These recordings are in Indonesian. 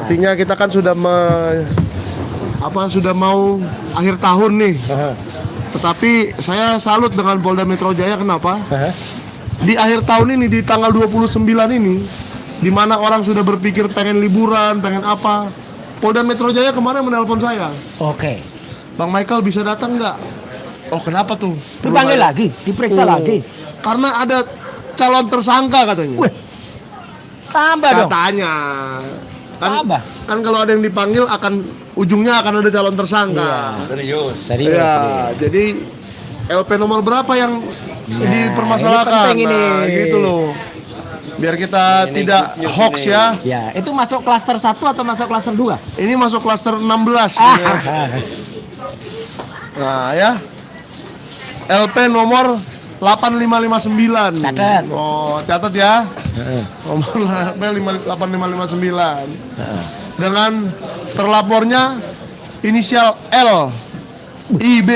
Artinya kita kan sudah sudah mau akhir tahun nih. Tetapi saya salut dengan Polda Metro Jaya. Kenapa? Di akhir tahun ini, di tanggal 29 ini, di mana orang sudah berpikir pengen liburan, pengen apa, Polda Metro Jaya kemarin menelpon saya. Oke. Bang Michael bisa datang nggak? Oh, kenapa tuh? Dipanggil lagi, diperiksa lagi. Karena ada calon tersangka katanya. Wih, tambah dong. Katanya. Tambah. Kan kalau ada yang dipanggil ujungnya akan ada calon tersangka. Serius. Ya, jadi LP nomor berapa yang dipermasalahkan? Ini penting ini. Nah, gitu loh. Biar kita tidak hoax ya. Ya, itu masuk klaster 1 atau masuk klaster 2? Ini masuk klaster 16 ya. Nah, ya. LP nomor 8559. Catat. Oh, catat ya. Nomor LP 8559. Dengan terlapornya inisial L, IB.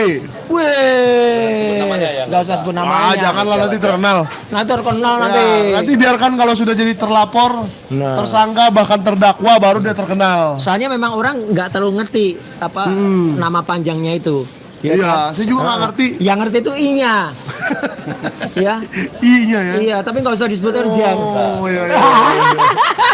Wih, nggak usah sebut namanya. Janganlah nanti terkenal. Nanti terkenal nanti. Nanti biarkan kalau sudah jadi terlapor, tersangka bahkan terdakwa baru dia terkenal. Soalnya memang orang nggak terlalu ngerti apa nama panjangnya itu. Iya, saya juga nggak ngerti. Yang ngerti itu I-nya. Ya. I-nya ya. Iya, tapi nggak usah disebut urgent. Oh iya.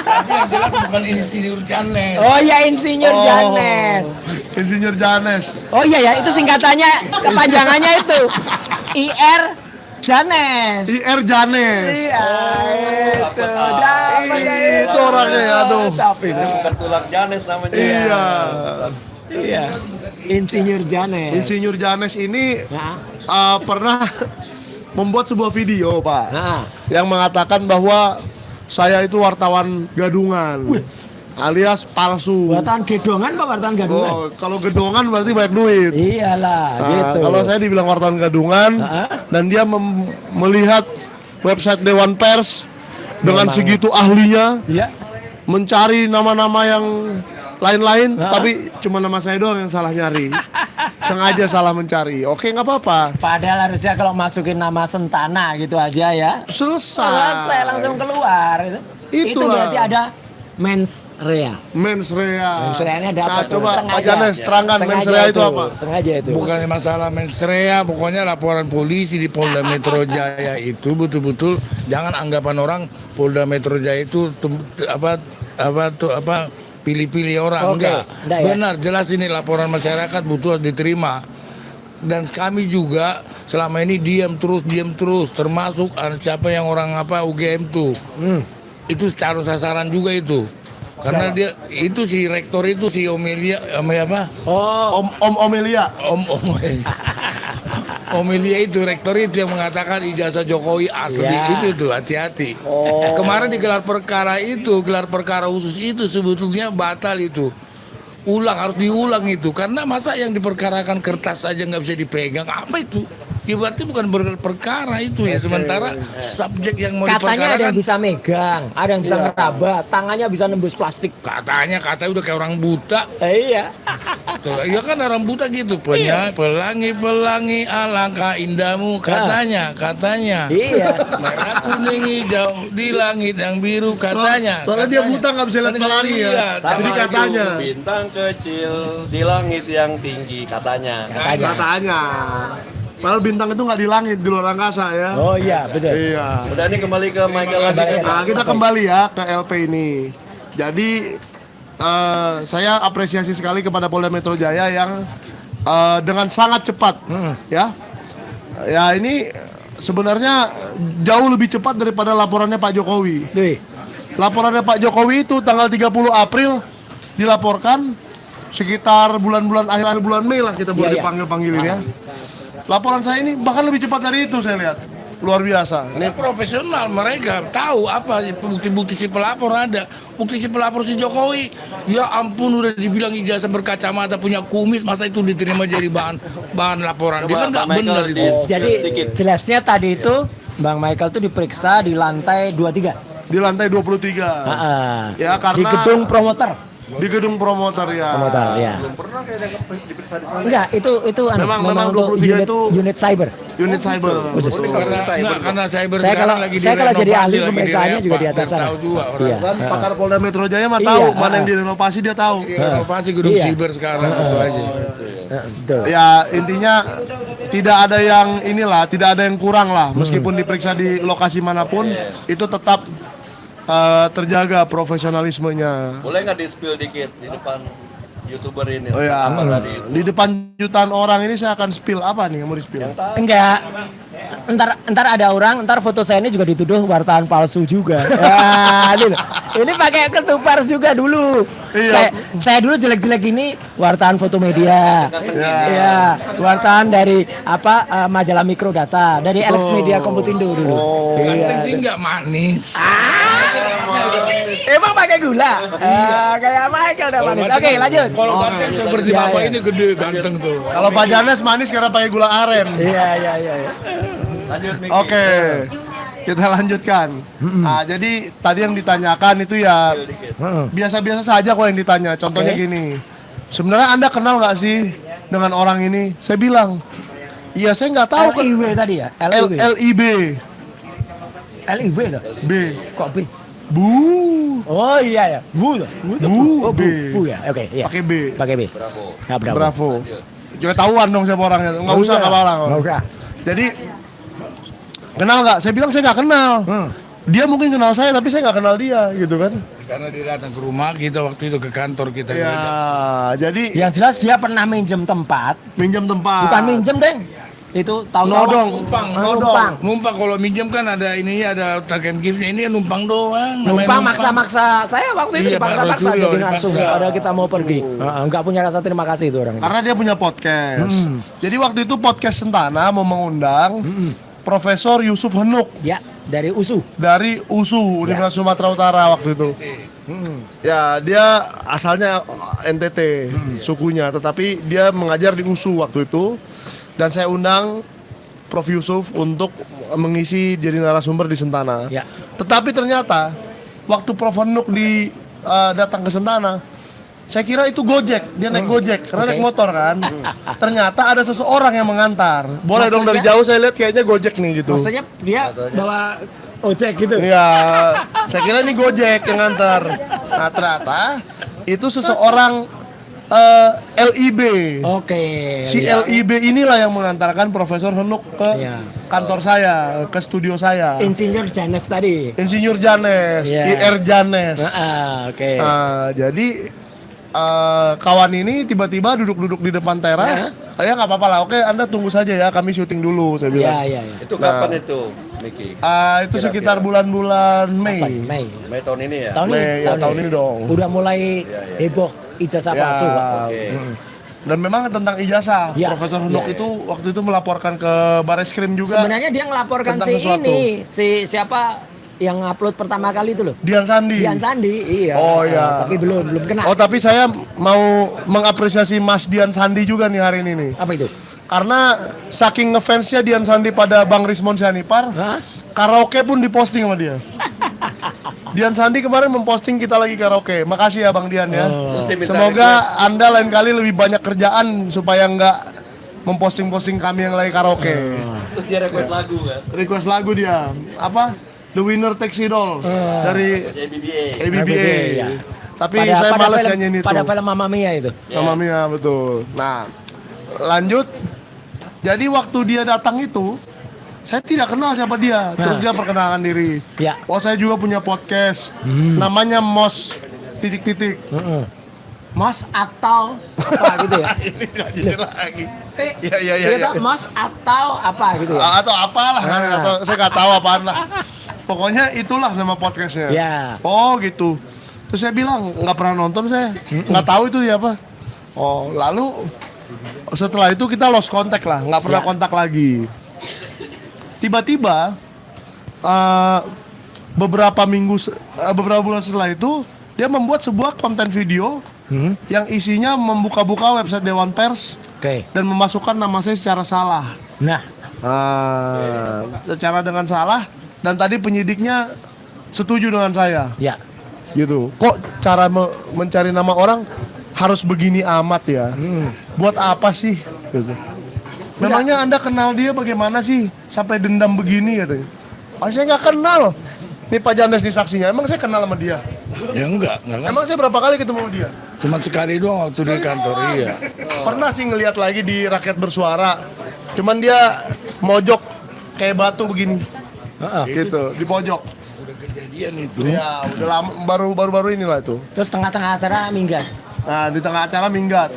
Tapi yang jelas bukan Insinyur Janes. Oh iya, Insinyur Janes. Insinyur Janes. Oh iya ya, itu singkatannya, kepanjangannya itu IR Janes. IR Janes. Iya, Itu orangnya ya, aduh. Tapi Ketulang Janes namanya. Iya. iya, Insinyur Janes. Insinyur Janes ini Nah, pernah membuat sebuah video, Pak, nah. yang mengatakan bahwa saya itu wartawan gadungan, alias palsu. Wartawan gedongan apa wartawan gadungan? Oh, kalau gedongan berarti banyak duit. Iyalah, Nah, gitu. kalau saya dibilang wartawan gadungan, dan dia melihat website Dewan Pers dengan Memang. segitu ahlinya, Iya. mencari nama-nama yang lain-lain, tapi cuma nama saya doang yang salah nyari. Sengaja salah mencari. Oke, nggak apa-apa. Padahal harusnya kalau masukin nama Sentana gitu aja ya. Selesai langsung keluar itu. Itu Itulah. berarti ada mens rea. Mens rea. Mens rea ini ada Nah, apa tuh? coba Pak Sengaja. Janes terangkan mens rea itu apa? Sengaja itu. Bukan masalah mensrea, pokoknya laporan polisi di Polda Metro Jaya itu betul-betul jangan anggapan orang Polda Metro Jaya itu pilih-pilih orang. Oke, Enggak. enggak ya? Benar, jelas ini laporan masyarakat butuh diterima. Dan kami juga selama ini diam terus, termasuk siapa yang orang UGM tuh. Itu calon sasaran juga itu. Karena dia itu si rektor itu si Omelia Oh, Om Omelia. Omelia itu rektor itu yang mengatakan ijazah Jokowi asli Ya. itu tuh hati-hati. Kemarin di gelar perkara khusus itu sebetulnya batal itu. Harus diulang itu karena masa yang diperkarakan kertas saja nggak bisa dipegang apa itu? Ya berarti bukan perkara itu ya. Sementara subjek yang mau katanya ada diperkarakan yang bisa megang, ada yang bisa ngeraba, tangannya bisa nembus plastik. katanya udah kayak orang buta. Iya. Tuh, ya kan orang buta gitu, pelangi alangkah indahmu katanya. Iya. Merah kuning hijau di langit yang biru katanya. Soalnya dia buta nggak bisa lihat pelangi ya. Iya, Jadi katanya. Bintang kecil di langit yang tinggi katanya. Katanya. Padahal bintang itu nggak di langit, di luar angkasa ya. Oh iya, betul. Iya. Udah ini kembali ke Michael lagi. Nah, kita kembali ya ke LP ini. Jadi saya apresiasi sekali kepada Polda Metro Jaya yang dengan sangat cepat, ya. Ya ini sebenarnya jauh lebih cepat daripada laporannya Pak Jokowi. Duh. Laporannya Pak Jokowi itu tanggal 30 April dilaporkan, sekitar bulan-bulan akhir bulan Mei lah kita boleh Iya, iya. dipanggil-panggilin ya. Laporan saya ini bahkan lebih cepat dari itu saya lihat. Luar biasa. Ini profesional, mereka tahu apa bukti-bukti si pelapor ada. Bukti si pelapor si Jokowi, ya ampun udah dibilang ijazah berkacamata punya kumis, masa itu diterima jadi bahan laporan. Dia kan nggak benar itu. Jadi jelasnya tadi itu Bang Michael tuh diperiksa di lantai 23. Di lantai 23. Heeh. Ya, karena di gedung promoter. Di gedung promotor ya. Promotor ya. Belum pernah kayaknya diperiksa di sana. Enggak, itu anu, Memang untuk 23 itu unit cyber. Unit cyber. Khusus. Karena cyber Saya sekarang kalau lagi saya kalau jadi direnovasi, ahli lagi pemeriksaannya juga di direva, atas biar sana. tahu juga orang. Iya. Kan pakar Polda Metro Jaya mah Iya, tahu mana yang direnovasi dia tahu. Renovasi gedung Iya. siber sekarang itu aja. Betul. Ya intinya tidak ada yang inilah, tidak ada yang kurang lah. Meskipun diperiksa di lokasi manapun, itu tetap terjaga profesionalismenya. Boleh nggak di-spill dikit di depan YouTuber ini? Oh ya, Apa tadi itu? di depan jutaan orang ini saya akan spill apa nih yang mau di spill? Enggak. Ntar ada orang, ntar foto saya ini juga dituduh wartawan palsu juga. Ya, ini pakai kartu pers juga dulu. Iya. Saya dulu jelek-jelek ini wartawan foto media. Ya, wartawan dari majalah Mikrodata, dari Alex Media Komputindo dulu. Ganteng sih nggak manis. Emang pakai gula? Kayak Michael udah manis. Oke, lanjut. Kalau ganteng seperti Iya, bapak iya. ini gede ganteng tuh. Kalau Pak Janes manis karena pakai gula aren. Iya. Lanjut Miki. Oke, kita lanjutkan. Nah, jadi tadi yang ditanyakan itu ya biasa-biasa saja kok yang ditanya. Contohnya Oke. gini, sebenarnya Anda kenal nggak sih dengan orang ini? Saya bilang, iya saya nggak tahu kan. LIB tadi ya? LIB, LIB loh. B, Kok B? Bu, Oh iya ya. Bu loh. Bu, Oh, B. Bu ya. Oke, iya. pakai B. Pakai B. Bravo. Nah, bravo. Bravo. Juga tahuan dong siapa orangnya. Nggak usah nggak apa-apa. Nggak usah. Jadi kenal nggak? Saya bilang saya nggak kenal. Dia mungkin kenal saya tapi saya nggak kenal dia gitu kan. Karena dia datang ke rumah kita waktu itu ke kantor kita. Ya, jadi Yang jelas dia pernah minjem tempat. minjam tempat. Bukan minjem, Deng. Itu tahun Nodong. Numpang. Numpang kalau minjem kan ada ininya, ada token giftnya, ini numpang doang. namanya Numpang maksa-maksa. Saya waktu itu Iya, Pak dipaksa-paksa Rosulio jadi dipaksa. langsung. Ada kita mau pergi. Enggak punya rasa terima kasih itu orang. Karena dia punya podcast. Jadi waktu itu podcast Sentana mau mengundang Profesor Yusuf Henuk Ya, dari USU. dari USU Universitas Sumatera Utara waktu itu. Ya, dia asalnya NTT sukunya, tetapi dia mengajar di USU waktu itu. Dan saya undang Prof Yusuf untuk mengisi jadi narasumber di Sentana. Ya. Tetapi ternyata waktu Prof Henuk datang ke Sentana, saya kira itu Gojek, dia naik Gojek karena Oke. naik motor kan. Ternyata ada seseorang yang mengantar. Boleh dong dari Maksudnya? jauh saya lihat kayaknya Gojek nih gitu. Maksudnya dia bawa ojek gitu. Iya, saya kira ini Gojek yang ngantar. Nah ternyata itu seseorang LIB. Oke. Si LIB inilah yang mengantarkan Profesor Henuk ke Iya. kantor saya, ke studio saya. Insinyur Janes tadi. Insinyur Janes, Iya. IR Janes. Oke. Nah, jadi kawan ini tiba-tiba duduk-duduk di depan teras. Ya nggak apa-apa lah. Oke, Anda tunggu saja ya. Kami syuting dulu. Saya bilang. Iya. Itu kapan itu, Miki? Itu sekitar bulan-bulan Mei. Mei. Mei tahun ini ya? Mei, ya, tahun ini dong. Udah mulai heboh ijazah Ya. palsu. Pak. Oke. Dan memang tentang ijazah, Ya. Profesor Henuk itu waktu itu melaporkan ke Bareskrim juga. Sebenarnya dia ngelaporkan tentang si sesuatu. ini, si siapa yang upload pertama kali itu loh. Dian Sandi. Dian Sandi, iya. Oh, iya. Tapi belum kena. Oh, tapi saya mau mengapresiasi Mas Dian Sandi juga nih hari ini nih. Apa itu? Karena saking ngefansnya Dian Sandi pada Bang Rismon Sianipar, Hah? karaoke pun diposting sama dia. Dian Sandi kemarin memposting kita lagi karaoke. Makasih ya Bang Dian ya. Terus dia minta Semoga Anda lain kali lebih banyak kerjaan supaya nggak memposting-posting kami yang lagi karaoke. Terus dia request lagu kan? Request lagu dia. Apa? The Winner Takes It All dari ABBA. ABBA. ya. Tapi saya males film, nyanyiin itu. pada film Mamma Mia itu. Mamma Mia, betul. Nah, lanjut. Jadi waktu dia datang itu, saya tidak kenal siapa dia. Terus dia perkenalkan diri. Ya. Oh, saya juga punya podcast. Namanya Mos titik-titik. Mos atau apa gitu ya? Ini nggak jujur lagi. Iya, iya, iya, Gitu, iya. Mos atau apa gitu ya? Atau apalah, atau saya nggak tahu apaan lah. Pokoknya itulah nama podcastnya. Ya. Oh gitu. Terus saya bilang nggak pernah nonton saya, nggak tahu itu ya apa. Oh lalu setelah itu kita lost contact lah, nggak pernah kontak lagi. Tiba-tiba beberapa bulan setelah itu dia membuat sebuah konten video yang isinya membuka-buka website Dewan Pers Oke. dan memasukkan nama saya secara salah. Nah, Secara dengan salah dan tadi penyidiknya setuju dengan saya. ya. gitu. Kok cara mencari nama orang harus begini amat ya? Buat apa sih? Gitu. Memangnya Anda kenal dia bagaimana sih sampai dendam begini katanya? Saya nggak kenal. Nih Pak Janes nih saksinya. Emang saya kenal sama dia? Ya enggak kan? Emang saya berapa kali ketemu sama dia? Cuma sekali doang waktu di kantor, iya. Pernah sih ngelihat lagi di Rakyat Bersuara. Cuman dia mojok kayak batu begini. Gitu, di pojok. Udah kejadian itu. Ya, udah lama, baru inilah itu. Terus tengah-tengah acara minggat. Nah, di tengah acara minggat.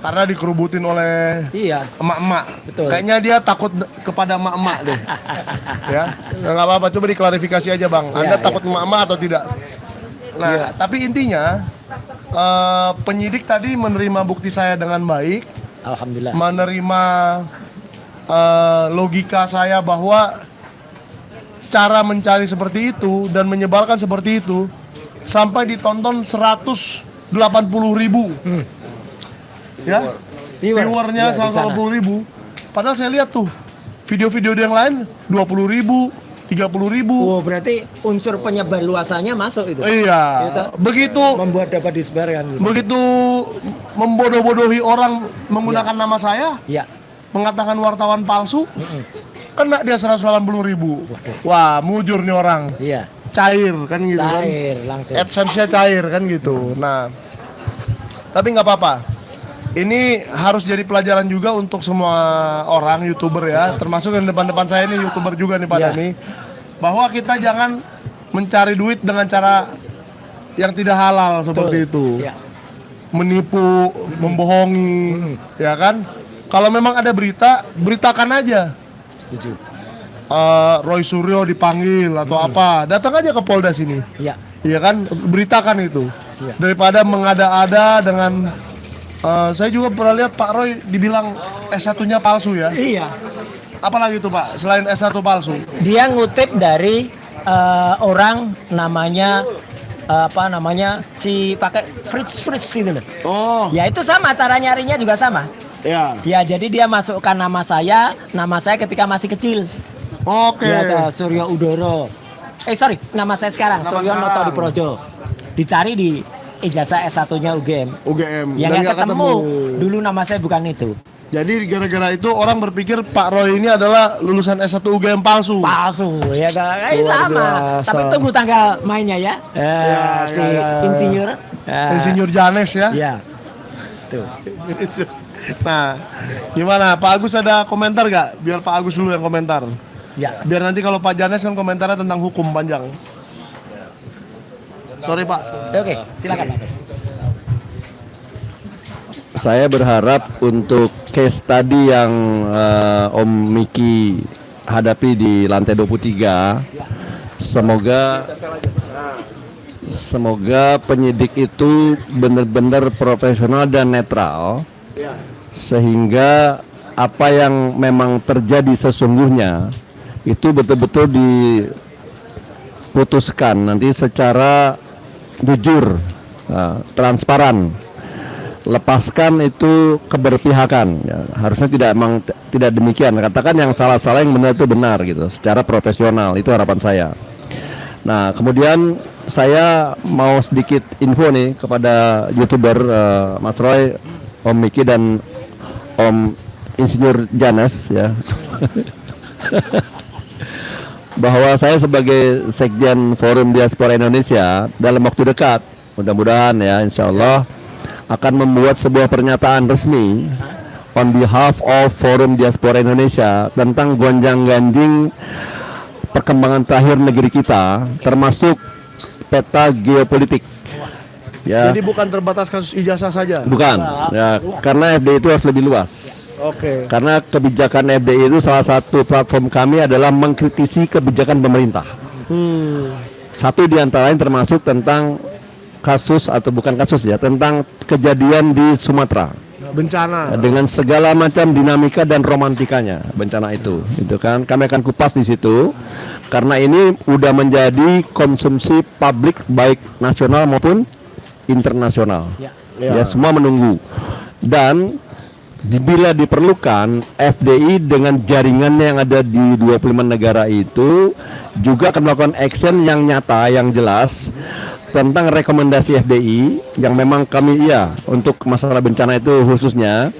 Karena dikerubutin oleh Iya. emak-emak. Betul. Kayaknya dia takut kepada emak-emak deh. Ya, nggak apa-apa. Coba diklarifikasi aja bang. Anda Iya, takut emak-emak atau tidak? Nah, tapi intinya penyidik tadi menerima bukti saya dengan baik, Alhamdulillah. menerima logika saya bahwa cara mencari seperti itu dan menyebarkan seperti itu sampai ditonton 180.000 ya viewernya Iya, di sana. 180.000. Padahal saya lihat tuh video-video yang lain 20.000, 30.000. Oh, berarti unsur penyebar luasannya masuk itu. Iya, Itu begitu membuat dapat disebarkan. begitu membodoh-bodohi orang menggunakan nama saya, Iya. mengatakan wartawan palsu, kena dia 180.000. Wah, mujur nih orang, Iya. cair kan gitu kan, Cair langsung. AdSense-nya cair kan gitu. Nah, tapi nggak apa-apa. Ini harus jadi pelajaran juga untuk semua orang YouTuber ya, termasuk yang depan-depan saya ini YouTuber juga nih pada Iya. nih, bahwa kita jangan mencari duit dengan cara yang tidak halal seperti itu. Iya. Menipu, membohongi, ya kan? Kalau memang ada berita, beritakan aja. Setuju. Roy Suryo dipanggil atau apa, datang aja ke Polda sini, Iya. iya kan? Beritakan itu, Iya. daripada mengada-ada dengan. Saya juga pernah lihat Pak Roy dibilang S1-nya palsu ya. Iya. Apalagi itu Pak, selain S1 palsu? Dia ngutip dari orang namanya apa namanya si pakai Fritz itu loh. Oh, Ya itu sama cara nyarinya juga sama. ya. Ya jadi dia masukkan nama saya ketika masih kecil. Oke. Ya toh, Suryo Udoro. Sorry, nama saya sekarang Nama Suryo Noto sekarang. di Projo. Dicari di ijazah S1-nya UGM. UGM. Ya Dan nggak nggak ketemu. Dulu nama saya bukan itu. Jadi gara-gara itu orang berpikir Pak Roy ini adalah lulusan S1 UGM palsu. Palsu ya kan? Luar Sama. biasa. Tapi tunggu tanggal mainnya ya. Si ya. insinyur. Insinyur Janes ya. Ya. Tuh. Nah, gimana? Pak Agus ada komentar gak? Biar Pak Agus dulu yang komentar. Ya. Biar nanti kalau Pak Janes kan komentarnya tentang hukum panjang. Sorry Pak. Oke, silakan Pak. Saya berharap untuk case tadi yang Om Miki hadapi di lantai 23, semoga penyidik itu benar-benar profesional dan netral, sehingga apa yang memang terjadi sesungguhnya itu betul-betul diputuskan nanti secara jujur, transparan. Lepaskan itu keberpihakan ya. Harusnya tidak demikian, katakan yang salah-salah yang benar itu benar gitu, secara profesional, itu harapan saya. Nah kemudian saya mau sedikit info nih kepada YouTuber Mas Roy, Om Miki dan Om Insinyur Janes ya. Bahwa saya sebagai Sekjen Forum Diaspora Indonesia dalam waktu dekat, mudah-mudahan ya insya Allah akan membuat sebuah pernyataan resmi on behalf of Forum Diaspora Indonesia tentang gonjang-ganjing perkembangan terakhir negeri kita, termasuk peta geopolitik. Ya, Jadi bukan terbatas kasus ijazah saja. bukan. Ya, karena FDI itu harus lebih luas. Oke. Karena kebijakan FDI itu salah satu platform kami adalah mengkritisi kebijakan pemerintah. Satu diantara lain termasuk tentang kasus atau bukan kasus ya, tentang kejadian di Sumatera Bencana. dengan segala macam dinamika dan romantikanya bencana itu kan kami akan kupas di situ karena ini udah menjadi konsumsi publik baik nasional maupun internasional. Ya, semua menunggu. Dan bila diperlukan, FDI dengan jaringannya yang ada di 25 negara itu juga akan melakukan action yang nyata, yang jelas tentang rekomendasi FDI yang memang kami untuk masalah bencana itu khususnya,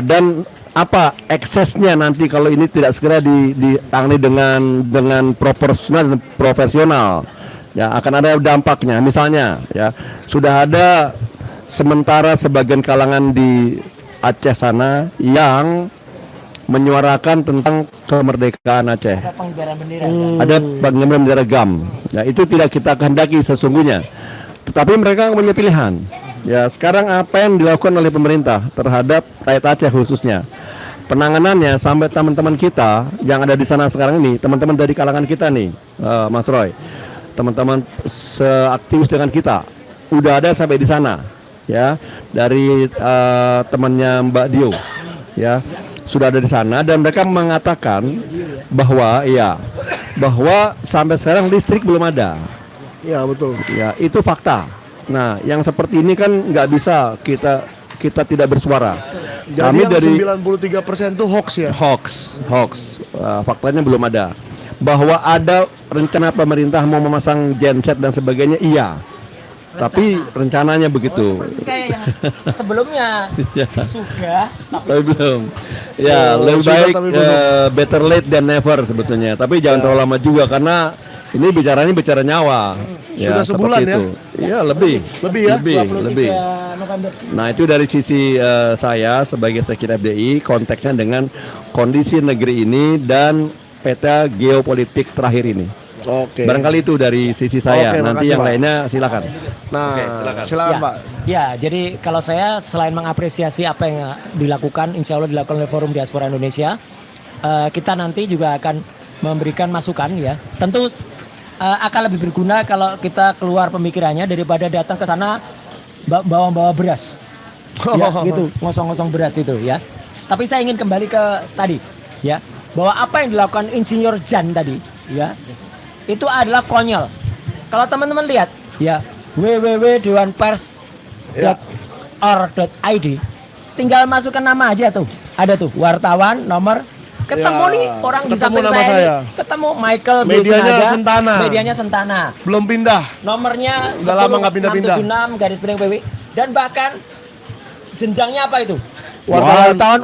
dan apa eksesnya nanti kalau ini tidak segera ditangani dengan proporsional dan profesional, ya akan ada dampaknya. Misalnya ya sudah ada sementara sebagian kalangan di Aceh sana yang menyuarakan tentang kemerdekaan Aceh. Ada pengibaran bendera. Ada pengibaran bendera GAM. Ya, itu tidak kita kehendaki sesungguhnya. Tetapi mereka punya pilihan. Ya, sekarang apa yang dilakukan oleh pemerintah terhadap rakyat Aceh khususnya? Penanganannya sampai teman-teman kita yang ada di sana sekarang ini, teman-teman dari kalangan kita nih, Mas Roy, teman-teman seaktivis dengan kita, udah ada sampai di sana, ya, dari temannya Mbak Dio, ya. Sudah ada di sana dan mereka mengatakan bahwa bahwa sampai sekarang listrik belum ada. Ya betul. Ya, itu fakta. Nah, yang seperti ini kan nggak bisa kita tidak bersuara. Jadi Kami yang dari 93% itu hoax ya. hoax. Faktanya belum ada. Bahwa ada rencana pemerintah mau memasang genset dan sebagainya, iya. Tapi rencananya begitu. Persis kayak yang sebelumnya sudah, Tapi belum. Ya, lebih sudah baik tapi belum. better late than never sebetulnya. Tapi jangan terlalu lama juga karena ini bicara nyawa. Sudah sebulan seperti ya? itu. Iya, lebih. Lebih ya? Lebih. 23 November. Nah, itu dari sisi saya sebagai Sekjen FDI, konteksnya dengan kondisi negeri ini dan peta geopolitik terakhir ini. Oke. Barangkali itu dari sisi saya. Oke, Nanti makasih, yang Pak. lainnya silakan. Nah, silakan Ya, Pak. ya, jadi kalau saya selain mengapresiasi apa yang dilakukan, insya Allah dilakukan oleh Forum Diaspora Indonesia, kita nanti juga akan memberikan masukan ya. Tentu akan lebih berguna kalau kita keluar pemikirannya daripada datang ke sana bawa-bawa beras, ya gitu, ngosong-ngosong beras itu ya. Tapi saya ingin kembali ke tadi, ya, bahwa apa yang dilakukan Insinyur Jan tadi, ya, itu adalah konyol. Kalau teman-teman lihat, ya, www.dewanpers.or.id, tinggal masukkan nama aja tuh. Ada tuh wartawan, nomor, ketemu Ya, nih orang di ketemu samping nama saya saya. nih. Ketemu Michael B. Medianya Sinaga. Sentana. Medianya Sentana. Belum pindah. Nomornya Udah lama nggak pindah-pindah. 10676 garis miring PW. Dan bahkan jenjangnya apa itu? Wartawan. Wartawan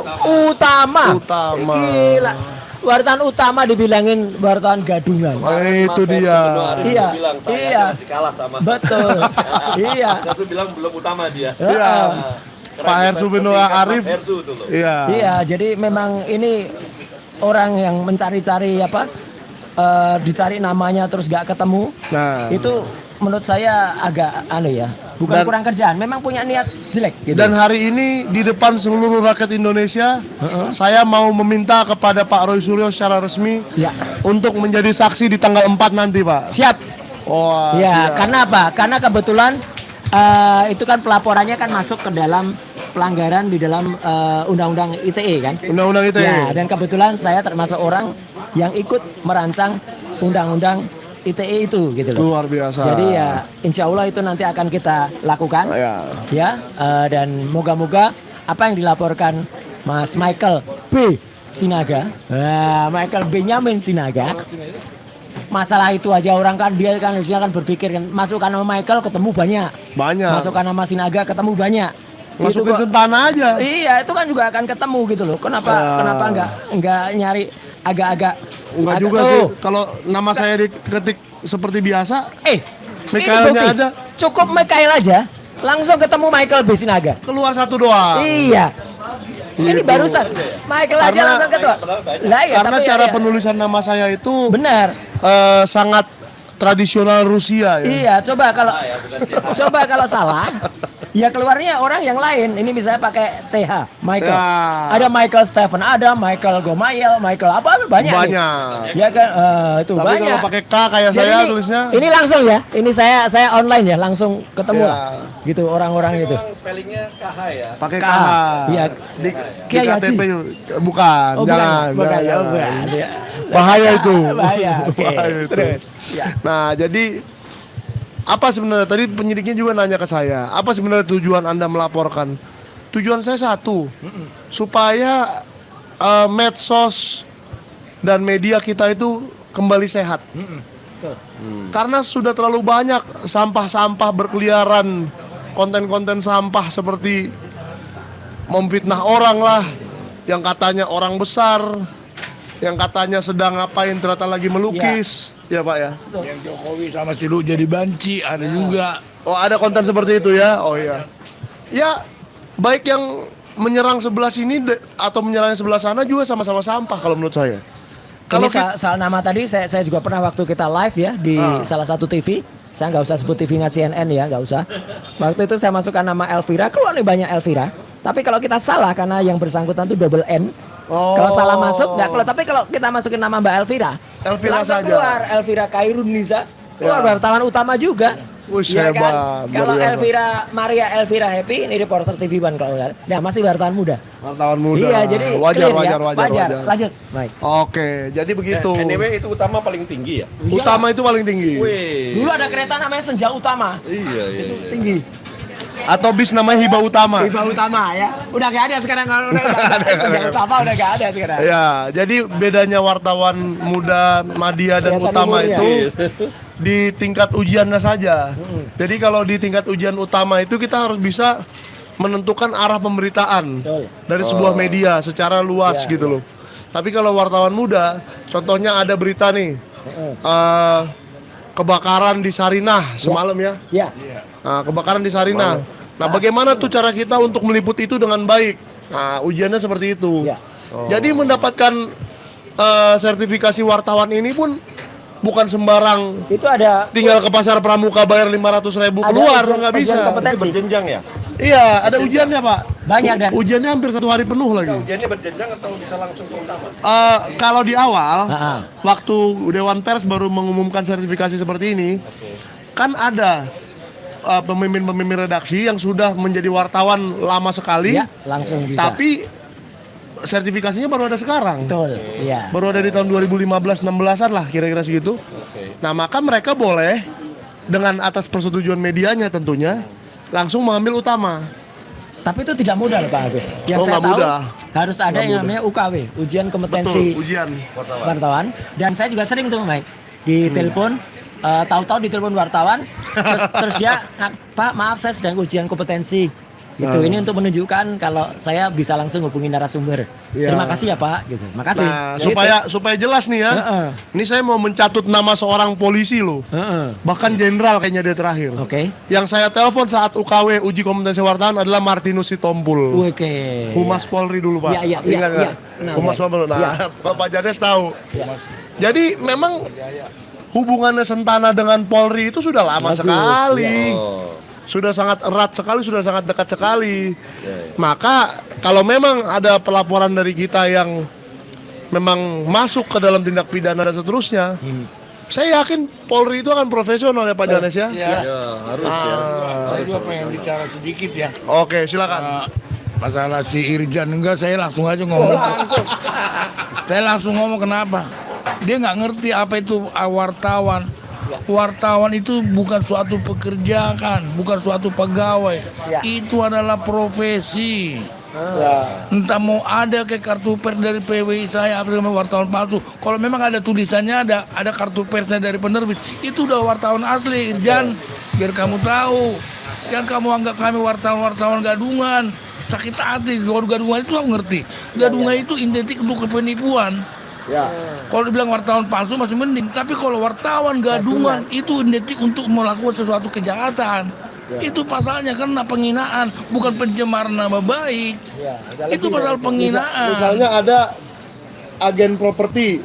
utama. Utama. Gila. Wartawan utama dibilangin wartawan gadungan. Itu dia. Iya, iya. Betul. Iya. Saya bilang belum utama dia. Iya. Pak Hersu bin Arif. Hersu itu loh. Iya. Iya, jadi memang ini orang yang mencari-cari apa, dicari namanya terus gak ketemu. Nah. Itu menurut saya agak aneh ya. Bukan Dan- kurang kerjaan, memang punya niat jelek gitu. Dan hari ini di depan seluruh rakyat Indonesia, saya mau meminta kepada Pak Roy Suryo secara resmi Ya. untuk menjadi saksi di tanggal 4 nanti, Pak. Siap. Oh, Ya, siap. karena apa? Karena kebetulan itu kan pelaporannya kan masuk ke dalam pelanggaran di dalam undang-undang ITE kan. Undang-undang ITE. Ya, dan kebetulan saya termasuk orang yang ikut merancang undang-undang ITE itu gitu loh. Luar biasa. Jadi ya insya Allah itu nanti akan kita lakukan. Ya. Dan moga-moga apa yang dilaporkan Mas Michael B. Sinaga, Michael Benyamin Sinaga, masalah itu aja orang kan dia kan harusnya kan berpikir kan masukkan nama Michael ketemu banyak, Banyak. masukkan nama Sinaga ketemu banyak. Masukin Itu kok- Sentana aja. Iya itu kan juga akan ketemu gitu loh. Kenapa enggak nyari agak-agak Enggak agak- juga tuh. sih. Kalau nama saya diketik seperti biasa, ini Michaelnya bukti. ada. Cukup Michael aja, langsung ketemu Michael B. Sinaga. keluar satu doang. Iya. Ini barusan Michael aja Karena- langsung ketua. Lah ya, Karena tapi cara ya, penulisan nama saya itu benar. sangat tradisional Rusia ya. Iya, coba kalau salah, ya keluarnya orang yang lain. Ini misalnya pakai CH, Michael. Ya. Ada Michael Stephen, ada Michael Gomayel, Michael apa banyak. nih. Banyak. Ya kan, itu Tapi banyak. kalau pakai K kayak Jadi saya ini, tulisnya. Ini langsung ya. Ini saya online ya, langsung ketemu Ya. lah. Gitu orang-orang itu. Spellingnya KH ya. Pakai K. K. Iya. Di Kiai Haji. KTP bukan. Oh, jangan. bukan, jangan, ya, jangan. bukan. Ya. Bahaya itu. Bahaya. Oke. Bahaya itu. Terus. Ya. Nah, jadi apa sebenarnya tadi penyidiknya juga nanya ke saya, apa sebenarnya tujuan Anda melaporkan? Tujuan saya satu, supaya medsos dan media kita itu kembali sehat. Karena sudah terlalu banyak sampah-sampah berkeliaran, konten-konten sampah seperti memfitnah orang lah, yang katanya orang besar, yang katanya sedang ngapain ternyata lagi melukis, ya Pak ya. Yang Jokowi sama si Lu jadi banci ada juga. Oh ada konten seperti itu ya, oh iya. Ya baik yang menyerang sebelah sini atau menyerang sebelah sana juga sama-sama sampah kalau menurut saya. Kalau Kalau soal nama tadi saya juga pernah waktu kita live ya di salah satu TV. Saya nggak usah sebut TV-nya CNN ya, nggak usah. Waktu itu saya masukkan nama Elvira, keluar nih banyak Elvira. Tapi kalau kita salah karena yang bersangkutan itu double N. Kalau salah masuk nggak keluar. Tapi kalau kita masukin nama Mbak Elvira, Elvira langsung saja. keluar Elvira Khairun Nisa. Keluar wartawan utama juga. Wih, Ya hebat, kan? luar Kalau biasa. Elvira Maria Elvira Happy ini reporter TV One kalau nggak. Nah masih wartawan muda. wartawan muda. Iya jadi wajar, clear ya. wajar. Lanjut. Baik. Oke, jadi begitu. Anyway itu utama paling tinggi ya? Utama itu paling tinggi. Wih. Dulu ada kereta namanya Senja Utama. Iya. Tinggi. Atau bis namanya Hiba Utama. Viva Utama ya. Udah gak ada sekarang udah Senja Utama udah gak ada sekarang. Ya, jadi bedanya wartawan muda, Madya dan Kelihatan Utama umurnya. itu di tingkat ujiannya saja. Jadi kalau di tingkat ujian utama itu kita harus bisa menentukan arah pemberitaan Betul. dari sebuah media secara luas gitu loh. Tapi kalau wartawan muda, contohnya ada berita nih, kebakaran di Sarinah semalam ya. Ya. Nah, kebakaran di Sarinah. Nah, bagaimana tuh cara kita untuk meliput itu dengan baik? Nah, ujiannya seperti itu. Ya. Jadi mendapatkan sertifikasi wartawan ini pun bukan sembarang Itu ada tinggal ke pasar Pramuka bayar 500.000 keluar, nggak bisa. ujian kompetensi. Berjenjang ya? Iya, ada ujiannya Pak. Banyak dan Ujiannya hampir 1 hari penuh lagi. Ujiannya berjenjang atau bisa langsung ke utama? Kalau di awal, Ah. waktu Dewan Pers baru mengumumkan sertifikasi seperti ini, kan ada pemimpin-pemimpin redaksi yang sudah menjadi wartawan lama sekali, ya langsung bisa. tapi sertifikasinya baru ada sekarang. Betul. Iya. Baru ada di tahun 2015-16an lah kira-kira segitu. Nah maka mereka boleh dengan atas persetujuan medianya tentunya langsung mengambil utama. Tapi itu tidak mudah loh Pak Agus. Yang Oh, saya nggak tahu mudah. harus ada yang namanya UKW, ujian kompetensi Ujian. wartawan. Dan saya juga sering tuh Mike di telepon. Tahu-tahu di telepon wartawan, terus dia, Pak maaf saya sedang ujian kompetensi. Gitu. Ini untuk menunjukkan kalau saya bisa langsung hubungi narasumber. Iya. Terima kasih ya Pak. Gitu. Makasih. Nah Jadi supaya jelas nih ya. Heeh. Ini saya mau mencatut nama seorang polisi loh. Heeh. Bahkan jenderal kayaknya dia terakhir. Oke. Yang saya telepon saat UKW uji kompetensi wartawan adalah Martinus Sitompul. Oke. Humas Polri dulu Pak. Iya, iya, Ingat iya, nggak? iya. Nah, Humas iya. Polri. Nah, Iya. Pak Jades tahu. Iya. Jadi memang hubungannya Sentana dengan Polri itu sudah lama Bagus, sekali. Oh. Sudah sangat erat sekali, sudah sangat dekat sekali. Maka kalau memang ada pelaporan dari kita yang memang masuk ke dalam tindak pidana dan seterusnya, saya yakin Polri itu akan profesional ya Pak Janes ya. Ya. Ya harus ya. Saya juga pengen bicara sedikit ya. Oke, silakan. Masalah si Irjan enggak, saya langsung aja ngomong. Saya langsung ngomong kenapa? Dia nggak ngerti apa itu wartawan. Wartawan itu bukan suatu pekerjaan, bukan suatu pegawai. Itu adalah profesi. Entah mau ada kayak kartu pers dari PWI saya apa sama wartawan palsu. Kalau memang ada tulisannya ada kartu persnya dari penerbit, itu udah wartawan asli, Irjan. Biar kamu tahu. Yang kamu anggap kami wartawan gadungan, sakit hati. Gadungan itu aku ngerti. Gadungan itu identik untuk penipuan. Kalau dibilang wartawan palsu masih mending, tapi kalau wartawan gadungan itu identik untuk melakukan sesuatu kejahatan. Itu pasalnya karena penghinaan, bukan pencemaran nama baik. Itu pasal penghinaan. Misalnya ada agen properti,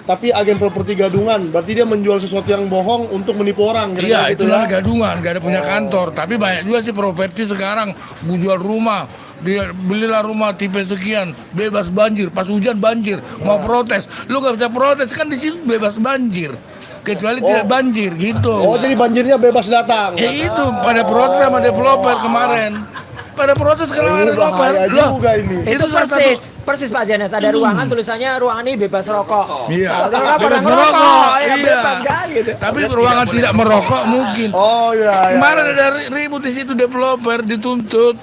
tapi agen properti gadungan, berarti dia menjual sesuatu yang bohong untuk menipu orang. Iya, kira-kira gitu itulah ya. gadungan, gak ada punya kantor. Tapi banyak juga sih properti sekarang jual rumah. Dia belilah rumah tipe sekian, bebas banjir. Pas hujan banjir, mau protes, lu gak bisa protes kan di situ bebas banjir. Kecuali tidak banjir gitu. Oh, jadi banjirnya bebas datang. Ya itu pada protes sama developer kemarin. Pada protes kemarin Ini bahaya developer. Loh, juga ini. Itu salah satu- persis Pak Janes ada ruangan tulisannya ruangan ini bebas rokok. Iya. Kalau pada Bebas merokok, ya iya. bebas kan gitu. Tapi ruangan tidak merokok mungkin. Oh iya. Kemarin ada ribut di situ developer dituntut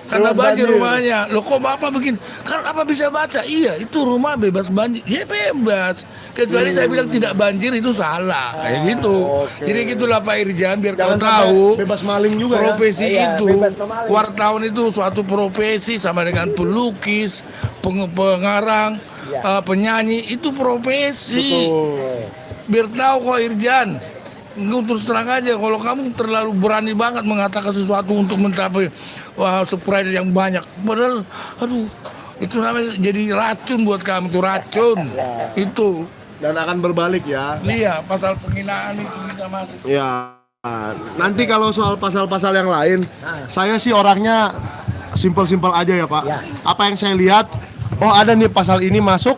Karena Bebas banjir banjir. rumahnya. Loh kok Bapak bikin? Kan apa bisa baca? Iya, itu rumah bebas banjir. Ya bebas. Kecuali saya bilang tidak banjir itu salah. Kayak gitu. Jadi gitulah Pak Irjan biar kau Jangan sampai tahu. bebas maling juga ya. Profesi Iya, itu, bebas pemaling. wartawan itu suatu profesi sama dengan pelukis, pengarang, penyanyi itu profesi. Biar tahu kok Irjan. Nggak, terus terang aja kalau kamu terlalu berani banget mengatakan sesuatu untuk mencapai subscriber yang banyak, padahal aduh itu namanya jadi racun buat kamu, itu racun itu. Dan akan berbalik ya. Iya, pasal penghinaan itu bisa masuk. Ya, nanti kalau soal pasal-pasal yang lain, saya sih orangnya simpel-simpel aja ya Pak. Ya. Apa yang saya lihat, oh ada nih pasal ini masuk,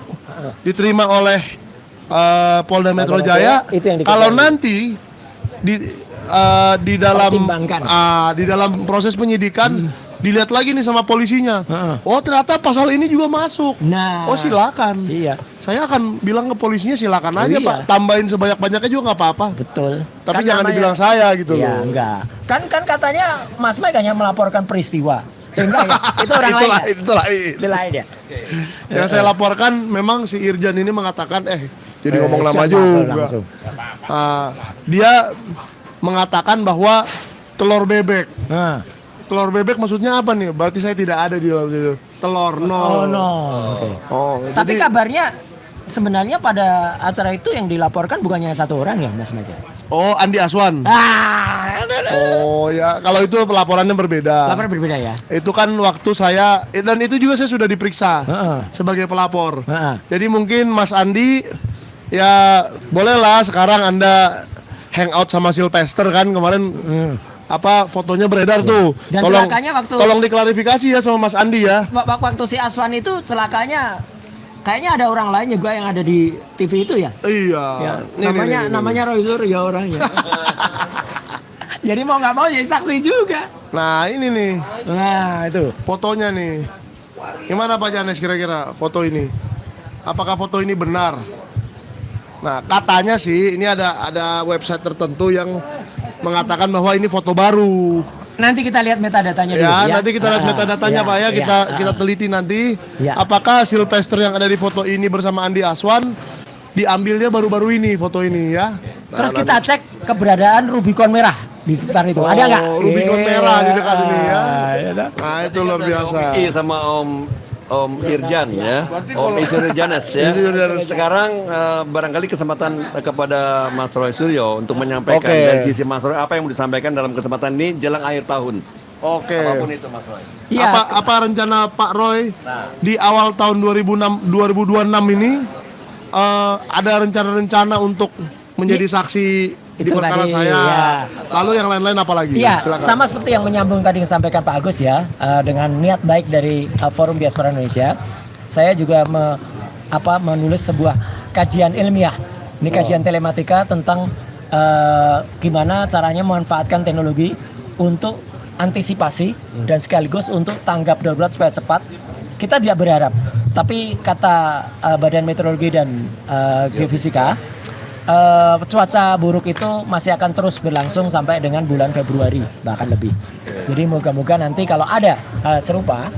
diterima oleh Polda Metro Jaya. Itu yang diketahui. Kalau nanti di dalam Pertimbangkan. di dalam proses penyidikan dilihat lagi nih sama polisinya. Oh ternyata pasal ini juga masuk. Nah. Oh silakan. Iya, Saya akan bilang ke polisinya silakan aja iya. Pak, tambahin sebanyak-banyaknya juga nggak apa-apa. betul. Tapi Kan jangan namanya- dibilang saya gitu Iya, loh. enggak. Kan katanya Mas Mike hanya melaporkan peristiwa. Enggak ya? Itu orang itu lain. lain, Ya? itu lain. Itu lain ya. Yang saya laporkan memang si Irjan ini mengatakan jadi ngomong lama jangan juga. langsung. Dia mengatakan bahwa telur bebek. Nah. Telur bebek maksudnya apa nih? Berarti saya tidak ada di dalam situ. Telur Oh nol. no. Oke. Oh, Tapi jadi- kabarnya sebenarnya pada acara itu yang dilaporkan bukannya satu orang ya Mas Mike? Oh, Andi Aswan. Oh ya, kalau itu pelaporannya berbeda. Lapor berbeda ya. Itu kan waktu saya dan itu juga saya sudah diperiksa Heeh. sebagai pelapor. Heeh. Jadi mungkin Mas Andi ya bolehlah sekarang Anda hangout sama Sylvester kan kemarin fotonya beredar tuh. Dan Tolong celakanya waktu- tolong diklarifikasi ya sama Mas Andi ya. Waktu si Aswan itu celakanya kayaknya ada orang lain juga yang ada di TV itu ya. Iya. Ya, Nih. namanya Roy Suryo orangnya. Jadi mau nggak mau jadi saksi juga. Nah, ini nih Nah itu. fotonya nih. Gimana Pak Janes kira-kira foto ini? Apakah foto ini benar? Nah, katanya sih ini ada website tertentu yang mengatakan bahwa ini foto baru. Nanti kita lihat metadatanya dulu. Ya, nanti kita lihat metadatanya Pak ya, kita teliti nanti. Ya. Apakah Sylvester yang ada di foto ini bersama Andi Aswan diambilnya baru-baru ini foto ini ya? Terus kita cek keberadaan Rubicon merah di sekitar itu. Ada nggak? Rubicon merah di dekat ini ya. Iya, dah. Nah, itu luar biasa. Iya sama Om Irjan ya, Om Isur Janes ya. Isur Janes. Sekarang barangkali kesempatan kepada Mas Roy Suryo untuk menyampaikan Oke. dari sisi Mas Roy apa yang mau disampaikan dalam kesempatan ini jelang akhir tahun. Oke. Apapun itu Mas Roy. Iya. Apa rencana Pak Roy di awal tahun 2026 ini ada rencana-rencana untuk menjadi saksi di Itu perkara tadi, saya. ya. Lalu yang lain-lain apa lagi? Iya, Silakan. sama seperti yang menyambung tadi yang disampaikan Pak Agus ya, dengan niat baik dari Forum Diaspora Indonesia, saya juga menulis sebuah kajian ilmiah. Ini kajian telematika tentang gimana caranya memanfaatkan teknologi untuk antisipasi dan sekaligus untuk tanggap darurat supaya cepat. Kita tidak berharap, tapi kata Badan Meteorologi dan Geofisika, cuaca buruk itu masih akan terus berlangsung sampai dengan bulan Februari bahkan lebih. Jadi moga-moga nanti kalau ada hal serupa,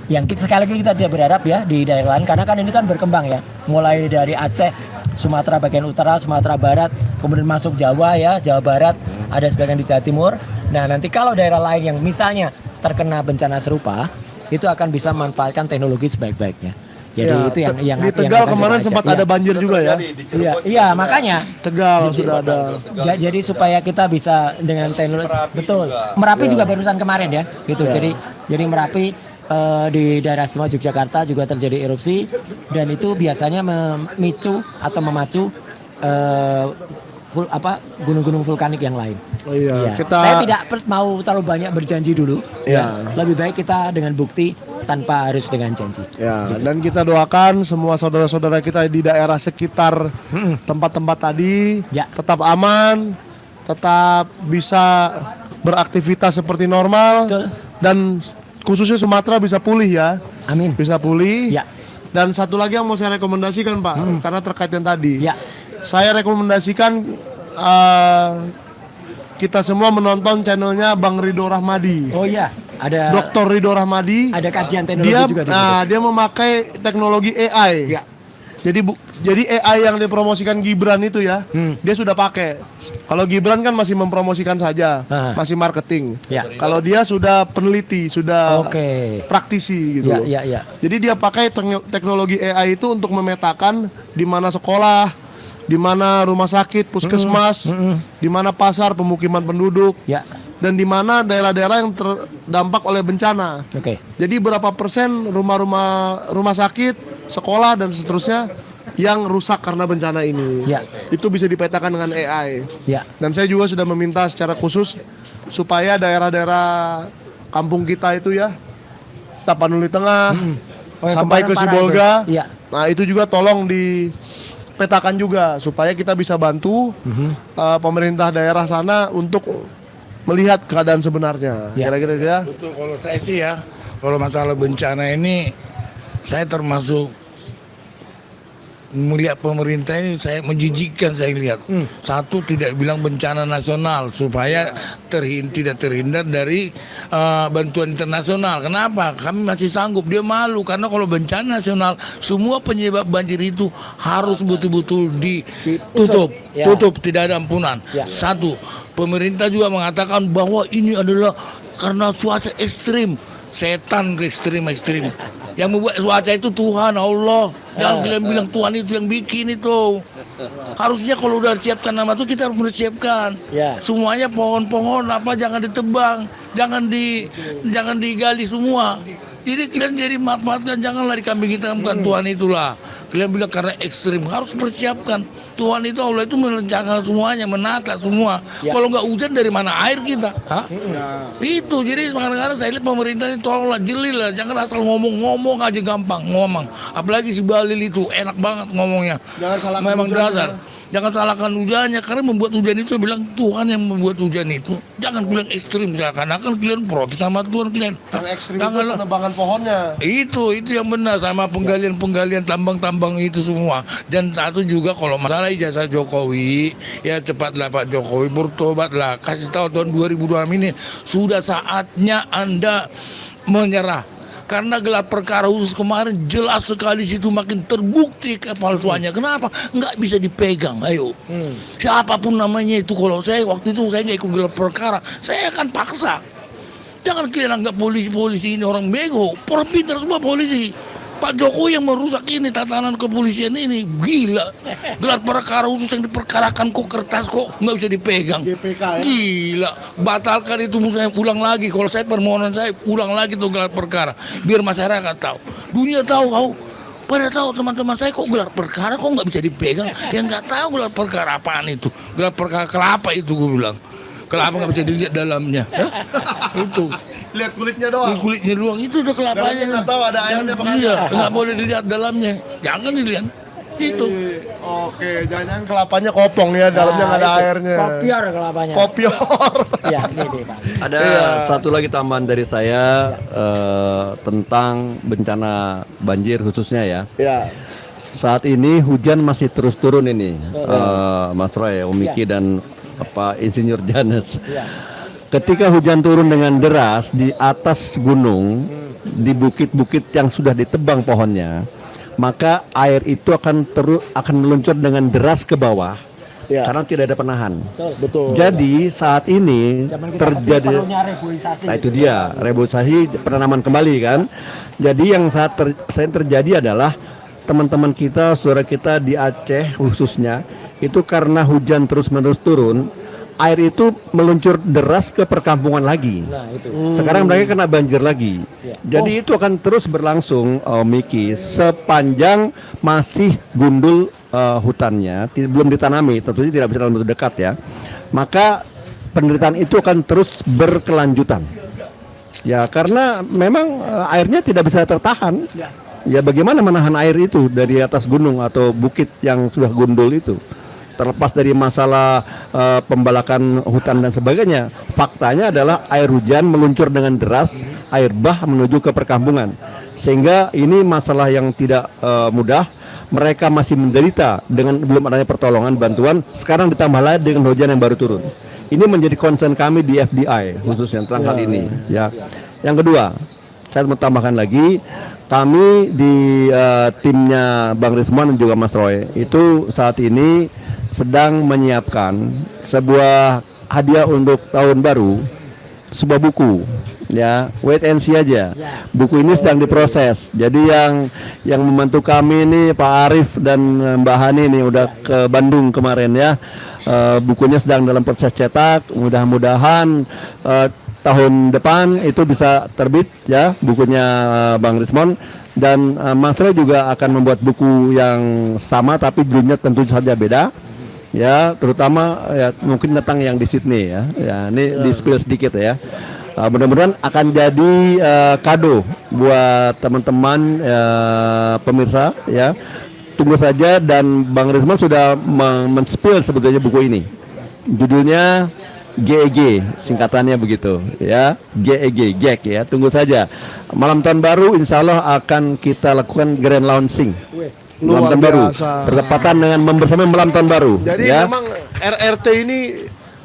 yang sekali lagi kita tidak berharap ya di daerah lain karena kan ini kan berkembang ya, mulai dari Aceh, Sumatera bagian utara, Sumatera Barat, kemudian masuk Jawa ya, Jawa Barat, ada sebagian di Jawa Timur. Nah nanti kalau daerah lain yang misalnya terkena bencana serupa, itu akan bisa memanfaatkan teknologi sebaik-baiknya. Jadi Ya, itu yang di yang Tegal akan kemarin kita sempat ajak. ada banjir juga ya. Iya, makanya Tegal sudah ada. jadi supaya kita bisa dengan teknologi betul. Merapi juga barusan kemarin ya, gitu. Jadi Merapi di daerah istimewa Yogyakarta juga terjadi erupsi dan itu biasanya memicu atau memacu gunung-gunung vulkanik yang lain. Oh iya, Saya tidak mau terlalu banyak berjanji dulu. Iya. Lebih baik kita dengan bukti tanpa harus dengan janji. Ya, dan kita doakan semua saudara-saudara kita di daerah sekitar tempat-tempat tadi Ya. tetap aman, tetap bisa beraktivitas seperti normal, Betul. dan khususnya Sumatera bisa pulih ya, Amin. bisa pulih. Ya. Dan satu lagi yang mau saya rekomendasikan Pak, karena terkait yang tadi, Ya. saya rekomendasikan kita semua menonton channelnya Bang Ridho Rahmadi. Oh iya. Ada Dr. Ridho Rahmadi. ada kajian teknologi Dia juga di situ. dia memakai teknologi AI. Ya. Jadi AI yang dipromosikan Gibran itu ya, dia sudah pakai. Kalau Gibran kan masih mempromosikan saja, masih marketing. Ya. Kalau dia sudah peneliti, sudah Oke. praktisi gitu. Ya, loh. ya, ya. Jadi dia pakai teknologi AI itu untuk memetakan di mana sekolah, di mana rumah sakit, puskesmas, di mana pasar, pemukiman penduduk, Ya. dan di mana daerah-daerah yang terdampak oleh bencana. Oke. Jadi berapa persen rumah sakit, sekolah dan seterusnya yang rusak karena bencana ini. Ya. Itu bisa dipetakan dengan AI. Ya. Dan saya juga sudah meminta secara khusus supaya daerah-daerah kampung kita itu ya, Tapanuli Tengah Oh, yang sampai ke kemarin parah Sibolga. itu. Iya. Nah, itu juga tolong dipetakan juga supaya kita bisa bantu pemerintah daerah sana untuk melihat keadaan sebenarnya. Ya. Kira-kira ya. Betul, kalau saya sih ya, kalau masalah bencana ini, saya termasuk melihat pemerintah ini saya menjijikkan saya lihat. Satu, tidak bilang bencana nasional supaya tidak terhindar dari bantuan internasional. Kenapa? Kami masih sanggup. Dia malu karena kalau bencana nasional semua penyebab banjir itu harus betul-betul ditutup, Ya. tutup, tidak ada ampunan. Ya. Satu, pemerintah juga mengatakan bahwa ini adalah karena cuaca ekstrim. Setan ekstrim. Yang membuat cuaca itu Tuhan Allah. Jangan kalian bilang Tuhan itu yang bikin itu. Harusnya kalau udah siapkan nama itu kita harus menyiapkan. Ya. Semuanya pohon-pohon apa jangan ditebang, jangan digali semua. Jadi kalian jadi manfaatkan, janganlah dikambing hitamkan Tuhan itulah. Kalian bilang karena ekstrim, harus persiapkan. Tuhan itu Allah itu merencanakan semuanya, menata semua. Ya. Kalau nggak hujan dari mana air kita? Hah? Itu jadi kadang-kadang saya lihat pemerintah ini tolonglah, jeli lah, jangan asal ngomong aja gampang ngomong. Apalagi si Balil itu enak banget ngomongnya. Jangan salahkan Memang hujan, dasar. Jangan salahkan hujannya karena membuat hujan itu saya bilang Tuhan yang membuat hujan itu. Jangan bilang ekstrim seakan-akan kalian protes sama Tuhan kalian. Yang ekstrim itu Janganlah. penebangan pohonnya. Itu yang benar sama penggalian tambang-tambang itu semua. Dan satu juga kalau masalah ijazah Jokowi, ya cepatlah Pak Jokowi bertobatlah. Kasih tahu tahun 2026 ini sudah saatnya Anda menyerah. Karena gelar perkara khusus kemarin jelas sekali situ makin terbukti kepalsuannya. Kenapa? Nggak bisa dipegang. Ayo, siapapun namanya itu. Kalau saya waktu itu saya nggak ikut gelar perkara, saya akan paksa. Jangan kalian anggap polisi-polisi ini orang bego. Orang pintar semua polisi. Pak Jokowi yang merusak ini tatanan kepolisian ini gila. Gelar perkara khusus yang diperkarakan kok kertas kok nggak bisa dipegang. GPK ya? Gila, batalkan itu misalnya ulang lagi. Kalau saya permohonan saya ulang lagi tuh gelar perkara biar masyarakat tahu, dunia tahu. Pada tahu teman-teman saya kok gelar perkara kok nggak bisa dipegang. Yang nggak tahu gelar perkara apaan itu. Gelar perkara kelapa itu gue bilang. Kelapa nggak bisa dilihat dalamnya. Hah? Itu. Lihat kulitnya doang. Kulitnya doang itu udah kelapanya. Dalamnya nggak tahu ada airnya apa Iya, kagak. nggak boleh dilihat dalamnya. Jangan dilihat. Itu. Oke, jangan-jangan kelapanya kopong ya, dalamnya nggak ada Nah, itu. airnya. Kopior kelapanya. Kopior. Ya, ini Pak. Ada satu lagi tambahan dari saya tentang bencana banjir khususnya ya. Ya. Saat ini hujan masih terus turun ini, Mas Roy, Umiki dan Insinyur Janes. Ya. Ketika hujan turun dengan deras di atas gunung, di bukit-bukit yang sudah ditebang pohonnya, maka air itu akan meluncur dengan deras ke bawah, Ya. karena tidak ada penahan. Betul. Jadi saat ini Zaman kita terjadi, kecil perlunya reboisasi. nah itu dia reboisasi penanaman kembali kan. Jadi yang terjadi adalah teman-teman kita, saudara kita di Aceh khususnya itu karena hujan terus-menerus turun, air itu meluncur deras ke perkampungan lagi. Nah, itu. Sekarang mereka kena banjir lagi. Jadi itu akan terus berlangsung, Miki, sepanjang masih gundul hutannya, belum ditanami, tentunya tidak bisa dalam waktu dekat ya. Maka penderitaan itu akan terus berkelanjutan. Ya karena memang airnya tidak bisa tertahan. Ya bagaimana menahan air itu dari atas gunung atau bukit yang sudah gundul itu? Terlepas dari masalah pembalakan hutan dan sebagainya, faktanya adalah air hujan meluncur dengan deras, air bah menuju ke perkampungan, sehingga ini masalah yang tidak mudah. Mereka masih menderita dengan belum adanya pertolongan bantuan. Sekarang ditambah lagi dengan hujan yang baru turun. Ini menjadi concern kami di FDI khususnya tentang hal ini. Ya. Yang kedua, saya mau tambahkan lagi, kami di timnya Bang Risman dan juga Mas Roy itu saat ini sedang menyiapkan sebuah hadiah untuk tahun baru, sebuah buku. Ya, wait and see aja. Buku ini sedang diproses. Jadi yang membantu kami ini Pak Arif dan Mbak Hani ini udah ke Bandung kemarin ya. Bukunya sedang dalam proses cetak. Mudah-mudahan tahun depan itu bisa terbit ya bukunya Bang Rismon, dan Mas Roy juga akan membuat buku yang sama tapi judulnya tentu saja beda. Ya, terutama ya mungkin tentang yang di Sydney ya. Ya, ini di spill sedikit ya. Mudah-mudahan akan jadi kado buat teman-teman pemirsa ya. Tunggu saja, dan Bang Risman sudah men-spill sebetulnya buku ini. Judulnya GEG, singkatannya begitu ya. GEG, GEG ya. Tunggu saja. Malam tahun baru insya Allah akan kita lakukan grand launching. Malam Luar tahun baru biasa. bertepatan dengan bersama malam tahun baru. Jadi ya. memang RRT ini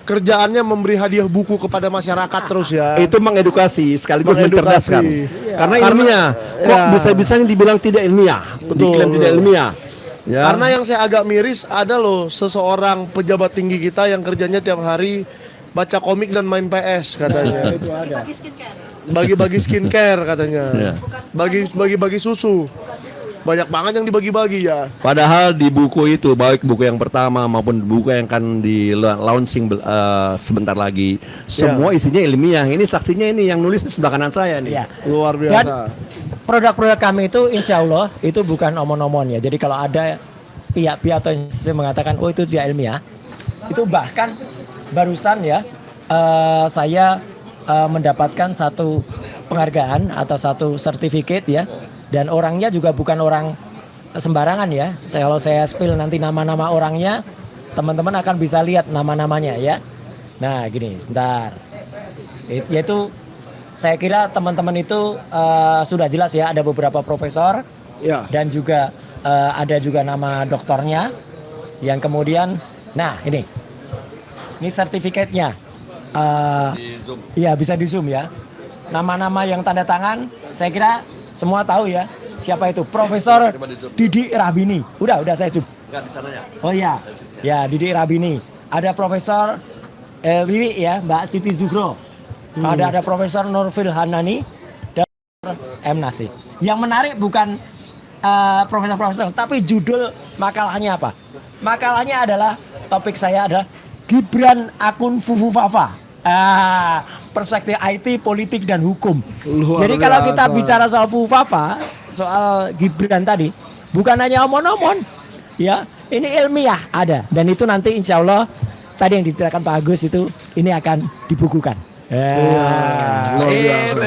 kerjaannya memberi hadiah buku kepada masyarakat terus ya. Itu mengedukasi sekaligus Mengedukasi. mencerdaskan. Karena ilmiah, kok ya. bisa-bisanya dibilang tidak ilmiah, diklaim tidak ilmiah. Ya. Karena yang saya agak miris ada loh seseorang pejabat tinggi kita yang kerjanya tiap hari baca komik dan main PS katanya. Itu ada. Bagi-bagi skincare katanya. Ya. Bagi-bagi susu. Banyak banget yang dibagi-bagi ya. Padahal di buku itu, baik buku yang pertama maupun buku yang akan di launching sebentar lagi, semua isinya ilmiah. Ini saksinya ini yang nulis di sebelah kanan saya nih. Ya. Luar Dan biasa. produk-produk kami itu insya Allah itu bukan omon-omon ya. Jadi kalau ada pihak-pihak atau institusi mengatakan oh itu tidak ilmiah, itu bahkan barusan ya saya mendapatkan satu penghargaan atau satu sertifikat ya, dan orangnya juga bukan orang sembarangan ya. Kalau saya spill nanti nama-nama orangnya, teman-teman akan bisa lihat nama-namanya ya. Nah gini, sebentar. Yaitu saya kira teman-teman itu sudah jelas ya, ada beberapa profesor Ya. dan juga ada juga nama doktornya yang kemudian, nah ini sertifikatnya. Iya bisa di zoom ya. Nama-nama yang tanda tangan, saya kira semua tahu ya siapa itu, Profesor Didi Rabini. Udah saya zoom. Oh iya, ya Didi Rabini. Ada Profesor Wiwi ya, Mbak Siti Zuhro. Ada Profesor Nurfil Hanani dan M Nasih. Yang menarik bukan profesor-profesor, tapi judul makalahnya apa? Makalahnya adalah, topik saya adalah Gibran akun Fufu Fafa. Perspektif IT, politik dan hukum. Luar Jadi kalau kita biasa. bicara soal Fufu Fafa, soal Gibran tadi, bukan hanya omon-omon, ya, ini ilmiah ada, dan itu nanti insya Allah tadi yang diceritakan Pak Agus itu ini akan dibukukan. Luar biasa.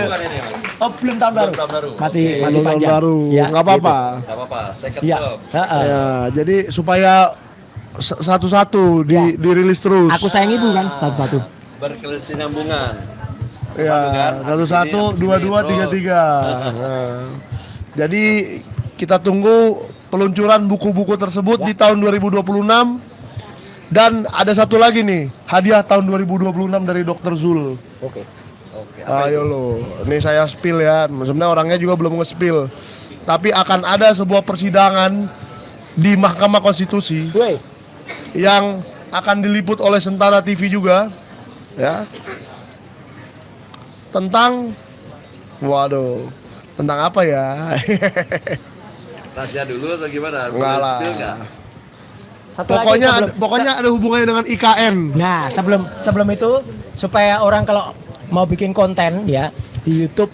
Oh belum tahun baru. Masih Belum tahun panjang. baru. Ya, Nggak apa-apa. Gak apa-apa, second Gitu. Ya. Ya, jadi supaya satu-satu dirilis terus. Aku sayang ibu kan satu-satu. berkesinambungan. Ya, satu-satu, dua-dua, tiga-tiga. Nah, jadi kita tunggu peluncuran buku-buku tersebut di tahun 2026. Dan ada satu lagi nih, hadiah tahun 2026 dari Dr. Zul. Oke. Ayo lo, ini saya spill ya. Sebenarnya orangnya juga belum nge-spill. Tapi akan ada sebuah persidangan di Mahkamah Konstitusi Woi. yang akan diliput oleh Sentara TV juga, ya. Tentang, waduh, tentang apa ya? Rahasia dulu atau gimana? Enggak lah. Satu lagi Pokoknya ada hubungannya dengan IKN. Nah, sebelum itu supaya orang kalau mau bikin konten ya di YouTube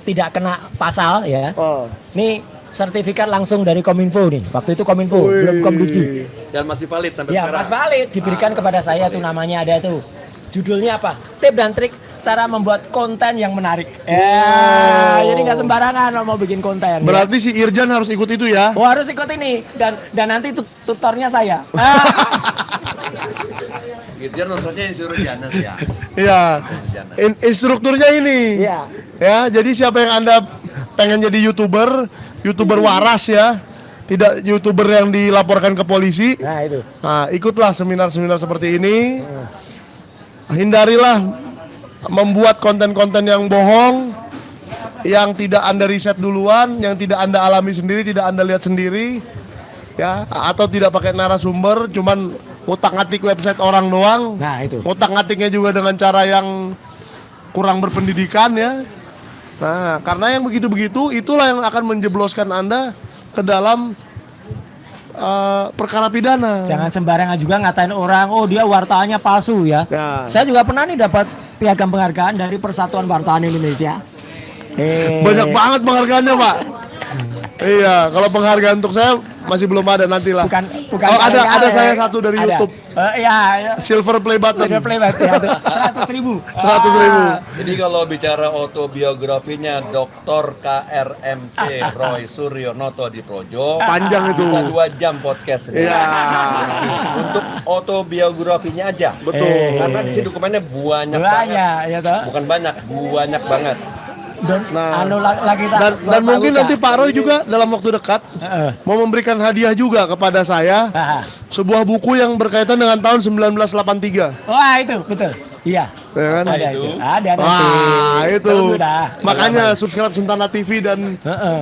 tidak kena pasal ya. Oh. Nih sertifikat langsung dari Kominfo nih. Waktu itu Kominfo, Wih. belum Komdigi. Dan masih valid sampai Ya, sekarang. Mas Valid diberikan kepada saya tuh, namanya ada tuh. Judulnya apa? Tip dan trik cara membuat konten yang menarik. Ya, jadi nggak sembarangan kalau mau bikin konten. Berarti si Irjan harus ikut itu ya? Oh harus ikut ini, dan nanti tutornya saya. Gitu ya, maksudnya insinyur Janas ya. Iya. Instrukturnya ini. Iya. Ya, jadi siapa yang Anda pengen jadi YouTuber waras ya. Tidak YouTuber yang Hmm. dilaporkan ke polisi. Nah itu. Nah, ikutlah seminar-seminar seperti ini. Dan ada satu lagi nih, hadiah tahun 2026 dari Dr. Zul. Oke. Oke. Ayo lo, ini saya spill ya. Maksudnya orangnya juga belum nge-spill. Tapi akan ada sebuah persidangan di Mahkamah Konstitusi yang hindarilah membuat konten-konten yang bohong, yang tidak Anda riset duluan, yang tidak Anda alami sendiri, tidak Anda lihat sendiri, ya, atau tidak pakai narasumber, cuman ngutak-ngatik website orang doang. Nah, itu. Ngutak-ngatiknya juga dengan cara yang kurang berpendidikan, ya. Nah, karena yang begitu-begitu itulah yang akan menjebloskan Anda ke dalam perkara pidana. Jangan sembarangan juga ngatain orang, oh dia wartawannya palsu ya. Ya. Saya juga pernah nih dapat piagam penghargaan dari Persatuan Wartawan Indonesia. Banyak banget penghargaannya, Pak. Iya, kalau penghargaan untuk saya masih belum ada, nantilah. Bukan Oh, ada kali-kali. saya satu dari Ada. YouTube. Iya. Silver play button. Ada playback ya, 100.000. 100.000. Jadi kalau bicara autobiografinya Dr. KRMT Roy Suryonoto di Projo, Panjang itu. bisa 2 jam podcast ini. Iya. Untuk autobiografinya aja. Betul. Karena di sini dokumennya banyak banget. Banyak ya toh. Bukan banyak banget. Dan Nah. lagi Dan mungkin nanti Pak Roy juga dalam waktu dekat mau memberikan hadiah juga kepada saya sebuah buku yang berkaitan dengan tahun 1983. Wah, itu betul. Iya. Ya kan? Ada itu. Ada nanti. Wah, itu. Tunggu dah. Makanya subscribe Sentana TV dan Heeh.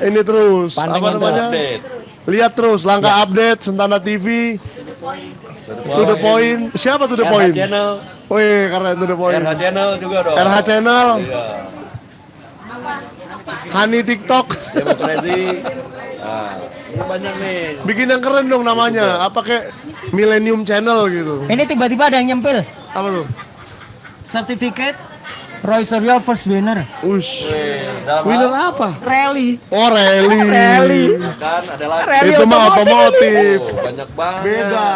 ini terus Pantengin Update. lihat terus langkah update Sentana TV. To the point. Siapa to the RH point? Channel, Wih, keren to the point. RH Channel juga dong. RH Channel, Iya. Hani TikTok. Demokrasi. Nah, ini banyak nih. Bikin yang keren dong namanya. Apa kayak Millennium Channel gitu. Ini tiba-tiba ada yang nyempil. Apa tuh? Certificate Roy Suryo first winner. Ush. Winner apa? Rally. Oh, rally. Rally. Kan ada lagi. Rally Itu mah otomotif. Oh, banyak banget. Beda.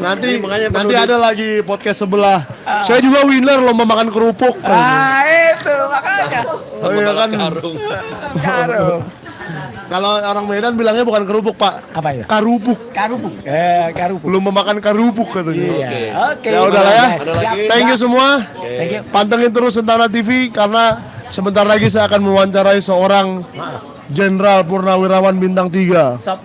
Nanti makanya perlu nanti ada lagi podcast sebelah. Saya juga winner lomba makan kerupuk. Itu makanya. Oh iya kan. Karung. Karung. Kalau orang Medan bilangnya bukan kerupuk, Pak. Apa itu? Karupuk. Karupuk. Karupuk. Belum memakan karupuk katanya. Iya. Oke. Ya udah lah ya. Ada lagi? Thank you semua. Thank you. Pantengin terus Sentana TV karena sebentar lagi saya akan mewawancarai seorang Jenderal Purnawirawan bintang 3. Stop.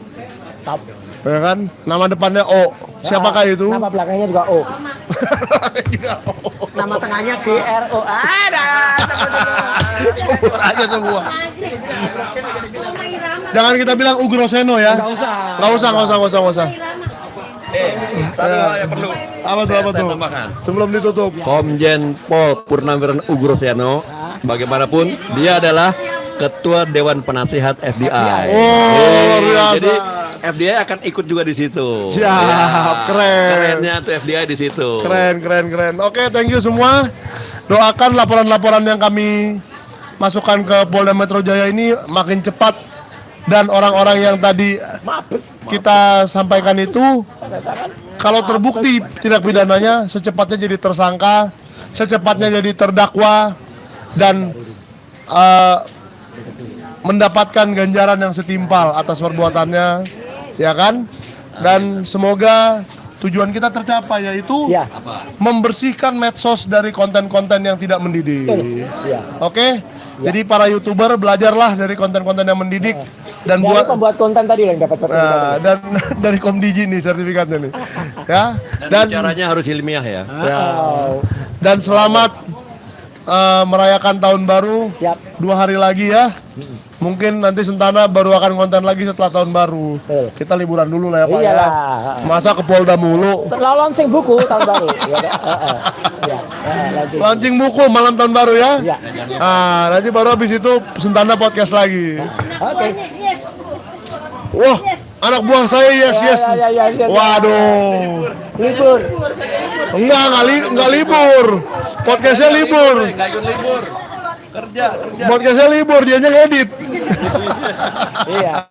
Stop. Ya kan? Nama depannya O. Siapakah itu? Nama belakangnya juga O. Juga O. Nama tengahnya GRO. Ada. Sebut aja semua. Jangan kita bilang Ugroseno ya. Enggak usah. Nggak usah. Satu yang perlu. Apa tuh? Saya tambahkan. Sebelum ditutup. Komjen Pol Purnawirawan Ugroseno, bagaimanapun dia adalah Ketua Dewan Penasihat FBI. Oh, luar biasa. Jadi FBI akan ikut juga di situ. Siap, keren. Kerennya tuh FBI di situ. Keren. Oke, thank you semua. Doakan laporan-laporan yang kami masukkan ke Polda Metro Jaya ini makin cepat dan orang-orang yang tadi kita sampaikan itu kalau terbukti tindak pidananya secepatnya jadi tersangka, secepatnya jadi terdakwa dan mendapatkan ganjaran yang setimpal atas perbuatannya, ya kan? Dan semoga tujuan kita tercapai, yaitu Ya. membersihkan medsos dari konten-konten yang tidak mendidik. Ya. Oke? Jadi para YouTuber belajarlah dari konten-konten yang mendidik dan Dari buat pembuat konten tadi yang dapat sertifikat. dan dari Komdiji nih sertifikatnya nih. Ya. Dan caranya harus ilmiah ya. Ya. Dan selamat merayakan tahun baru. Siap. 2 hari lagi ya. Mungkin nanti Sentana baru akan konten lagi setelah tahun baru. Betul. Kita liburan dulu lah ya Pak ya. Iyalah. Masa ke Polda mulu. Setelah launching buku tahun baru. Ya, ya. Lanjut. Launching buku malam tahun baru ya. Ya. Nah, nanti baru habis itu Sentana podcast lagi. Oke. Wah, anak buah saya yes. Ya. Waduh. Libur. Enggak libur. Podcastnya libur. Nggak ikut libur. Kerja. Podcastnya libur, dianya ngedit. Iya.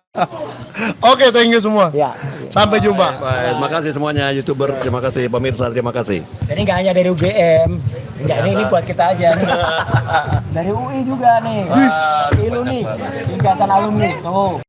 Oke, thank you semua. Ya. Sampai jumpa. Baik, terima kasih semuanya YouTuber, terima kasih pemirsa, terima kasih. Jadi nggak hanya dari UGM, nggak ini buat kita aja. Dari UI juga nih. Ilu nih, ikatan alumni. Tuh.